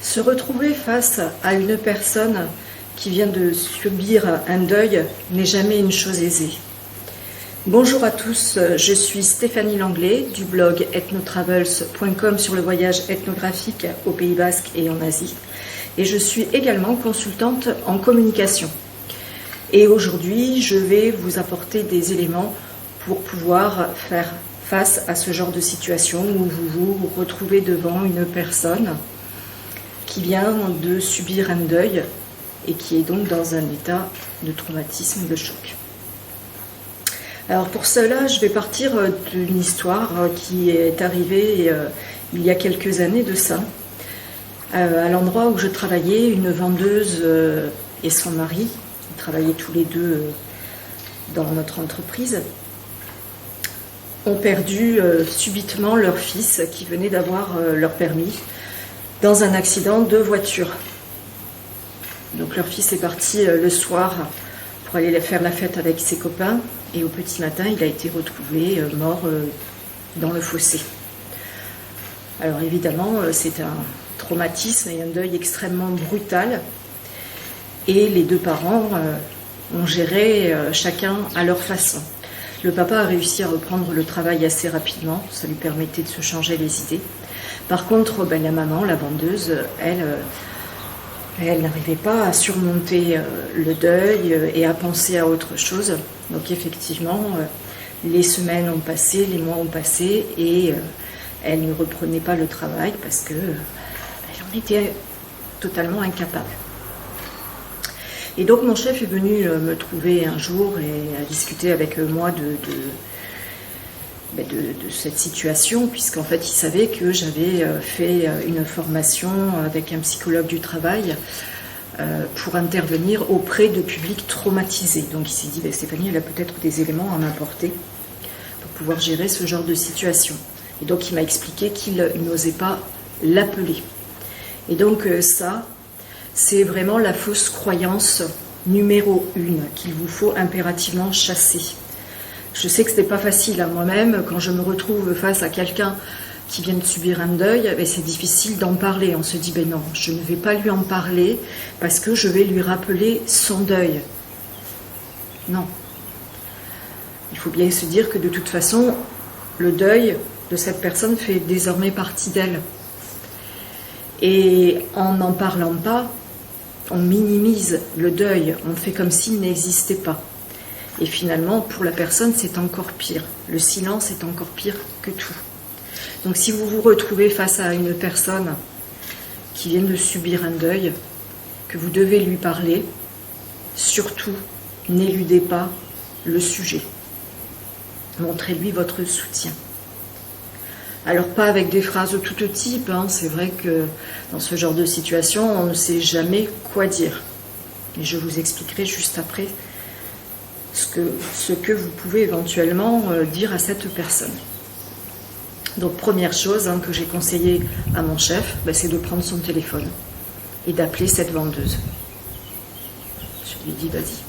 Se retrouver face à une personne qui vient de subir un deuil n'est jamais une chose aisée. Bonjour à tous, je suis Stéphanie Langlais du blog ethnotravels.com sur le voyage ethnographique au Pays Basque et en Asie. Et je suis également consultante en communication. Et aujourd'hui, je vais vous apporter des éléments pour pouvoir faire face à ce genre de situation où vous vous retrouvez devant une personne qui vient de subir un deuil et qui est donc dans un état de traumatisme, de choc. Alors pour cela, je vais partir d'une histoire qui est arrivée il y a quelques années de ça. À l'endroit où je travaillais, une vendeuse et son mari, ils travaillaient tous les deux dans notre entreprise, ont perdu subitement leur fils qui venait d'avoir leur permis dans un accident de voiture. Donc leur fils est parti le soir pour aller faire la fête avec ses copains et au petit matin il a été retrouvé mort dans le fossé. Alors évidemment c'est un traumatisme et un deuil extrêmement brutal et les deux parents ont géré chacun à leur façon. Le papa a réussi à reprendre le travail assez rapidement, ça lui permettait de se changer les idées. Par contre, la maman, la vendeuse, elle n'arrivait pas à surmonter le deuil et à penser à autre chose. Donc effectivement, les semaines ont passé, les mois ont passé et elle ne reprenait pas le travail parce qu'elle en était totalement incapable. Et donc mon chef est venu me trouver un jour et a discuté avec moi de cette situation, puisqu'en fait il savait que j'avais fait une formation avec un psychologue du travail pour intervenir auprès de publics traumatisés. Donc il s'est dit, Stéphanie, elle a peut-être des éléments à m'apporter pour pouvoir gérer ce genre de situation. Et donc il m'a expliqué qu'il n'osait pas l'appeler. Et donc ça, c'est vraiment la fausse croyance numéro 1 qu'il vous faut impérativement chasser. Je sais que ce n'est pas facile à moi-même, quand je me retrouve face à quelqu'un qui vient de subir un deuil, c'est difficile d'en parler. On se dit, non, je ne vais pas lui en parler parce que je vais lui rappeler son deuil. Non. Il faut bien se dire que de toute façon, le deuil de cette personne fait désormais partie d'elle. Et en n'en parlant pas, on minimise le deuil, on fait comme s'il n'existait pas. Et finalement, pour la personne, c'est encore pire. Le silence est encore pire que tout. Donc si vous vous retrouvez face à une personne qui vient de subir un deuil, que vous devez lui parler, surtout, n'éludez pas le sujet. Montrez-lui votre soutien. Alors pas avec des phrases tout type, c'est vrai que dans ce genre de situation, on ne sait jamais quoi dire. Et je vous expliquerai juste après ce que vous pouvez éventuellement dire à cette personne. Donc première chose que j'ai conseillé à mon chef, c'est de prendre son téléphone et d'appeler cette vendeuse. Je lui ai dit, vas-y.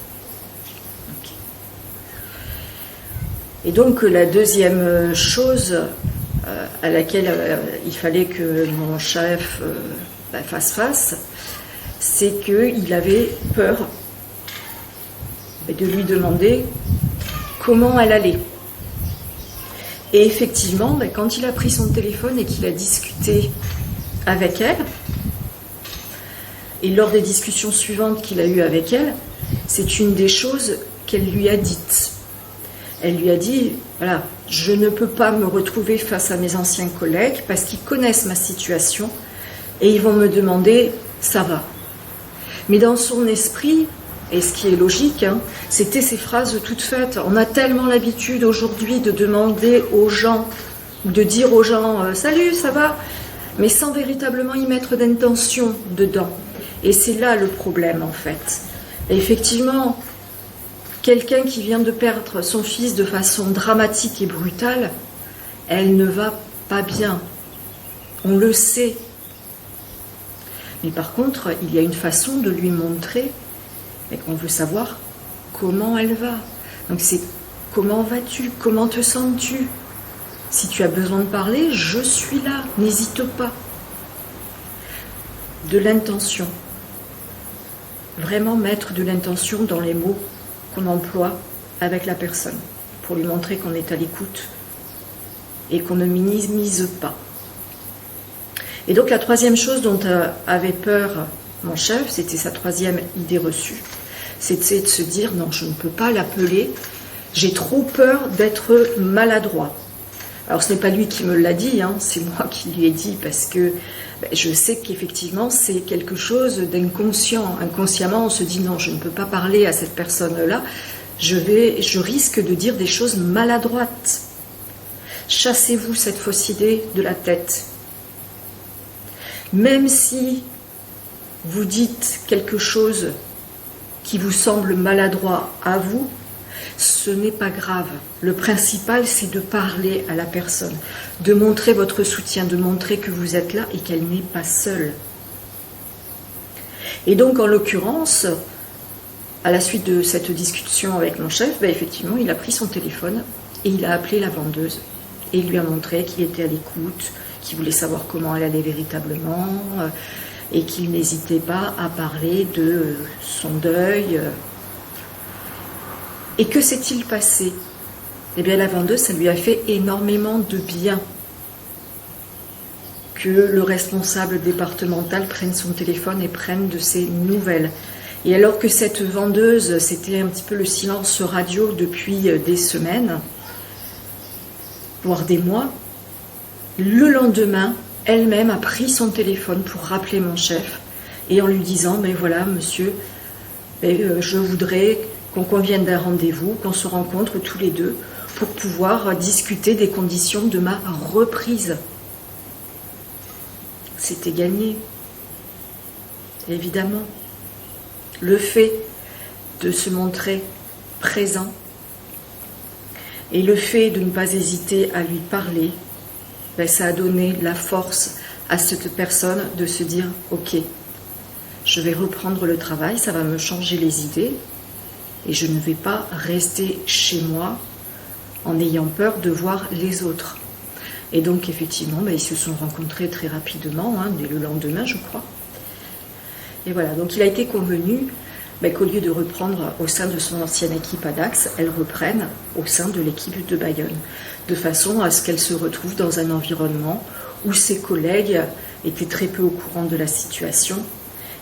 Okay. Et donc la deuxième chose à laquelle il fallait que mon chef fasse face, c'est qu'il avait peur de lui demander comment elle allait. Et effectivement, quand il a pris son téléphone et qu'il a discuté avec elle, et lors des discussions suivantes qu'il a eues avec elle, c'est une des choses qu'elle lui a dites. Elle lui a dit, voilà, je ne peux pas me retrouver face à mes anciens collègues parce qu'ils connaissent ma situation et ils vont me demander, ça va. Mais dans son esprit, et ce qui est logique, c'était ces phrases toutes faites. On a tellement l'habitude aujourd'hui de demander aux gens, de dire aux gens, salut, ça va, mais sans véritablement y mettre d'intention dedans. Et c'est là le problème en fait. Et effectivement, quelqu'un qui vient de perdre son fils de façon dramatique et brutale, elle ne va pas bien. On le sait. Mais par contre, il y a une façon de lui montrer et qu'on veut savoir comment elle va. Donc c'est comment vas-tu, comment te sens-tu? Si tu as besoin de parler, je suis là, n'hésite pas. de l'intention. Vraiment mettre de l'intention dans les mots qu'on emploie avec la personne, pour lui montrer qu'on est à l'écoute et qu'on ne minimise pas. Et donc la troisième chose dont avait peur mon chef, c'était sa troisième idée reçue, c'était de se dire non, je ne peux pas l'appeler, j'ai trop peur d'être maladroit. Alors ce n'est pas lui qui me l'a dit, c'est moi qui lui ai dit, parce que je sais qu'effectivement c'est quelque chose d'inconscient. Inconsciemment on se dit non, je ne peux pas parler à cette personne-là, je risque de dire des choses maladroites. Chassez-vous cette fausse idée de la tête. Même si vous dites quelque chose qui vous semble maladroit à vous, ce n'est pas grave. Le principal, c'est de parler à la personne, de montrer votre soutien, de montrer que vous êtes là et qu'elle n'est pas seule. Et donc, en l'occurrence, à la suite de cette discussion avec mon chef, effectivement, il a pris son téléphone et il a appelé la vendeuse. Et il lui a montré qu'il était à l'écoute, qu'il voulait savoir comment elle allait véritablement, et qu'il n'hésitait pas à parler de son deuil. Et que s'est-il passé? Eh bien, la vendeuse, ça lui a fait énormément de bien que le responsable départemental prenne son téléphone et prenne de ses nouvelles. Et alors que cette vendeuse, c'était un petit peu le silence radio depuis des semaines, voire des mois, le lendemain, elle-même a pris son téléphone pour rappeler mon chef et en lui disant, mais voilà monsieur, je voudrais qu'on convienne d'un rendez-vous, qu'on se rencontre tous les deux pour pouvoir discuter des conditions de ma reprise. C'était gagné. Évidemment, le fait de se montrer présent et le fait de ne pas hésiter à lui parler, ça a donné la force à cette personne de se dire « Ok, je vais reprendre le travail, ça va me changer les idées et je ne vais pas rester chez moi en ayant peur de voir les autres. » Et donc effectivement, ils se sont rencontrés très rapidement, dès le lendemain je crois. Et voilà, donc il a été convenu qu'au lieu de reprendre au sein de son ancienne équipe à Dax, elle reprenne au sein de l'équipe de Bayonne, de façon à ce qu'elle se retrouve dans un environnement où ses collègues étaient très peu au courant de la situation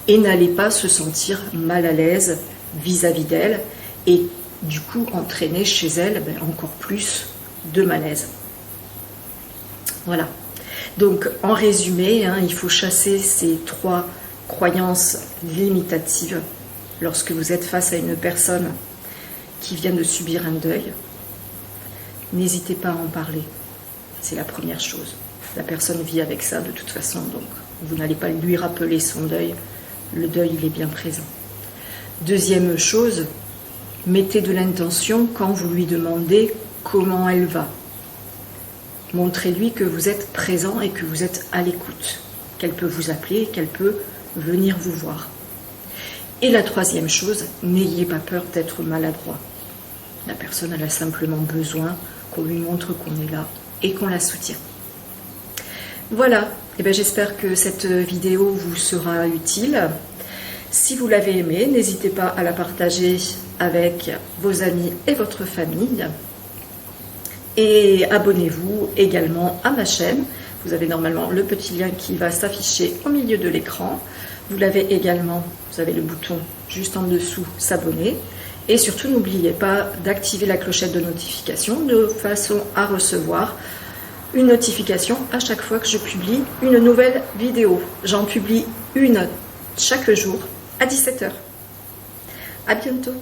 et n'allaient pas se sentir mal à l'aise vis-à-vis d'elle et du coup entraîner chez elle encore plus de malaise. Voilà. Donc en résumé, il faut chasser ces 3 croyances limitatives lorsque vous êtes face à une personne qui vient de subir un deuil. N'hésitez pas à en parler. C'est la première chose. La personne vit avec ça de toute façon, donc vous n'allez pas lui rappeler son deuil. Le deuil, il est bien présent. Deuxième chose, mettez de l'intention quand vous lui demandez comment elle va. Montrez-lui que vous êtes présent et que vous êtes à l'écoute, qu'elle peut vous appeler, qu'elle peut venir vous voir. Et la troisième chose, n'ayez pas peur d'être maladroit. La personne, elle a simplement besoin qu'on lui montre qu'on est là et qu'on la soutient. Voilà, j'espère que cette vidéo vous sera utile. Si vous l'avez aimée, n'hésitez pas à la partager avec vos amis et votre famille. Et abonnez-vous également à ma chaîne. Vous avez normalement le petit lien qui va s'afficher au milieu de l'écran. Vous l'avez également, vous avez le bouton juste en dessous, s'abonner. Et surtout, n'oubliez pas d'activer la clochette de notification de façon à recevoir une notification à chaque fois que je publie une nouvelle vidéo. J'en publie une chaque jour à 17h. À bientôt.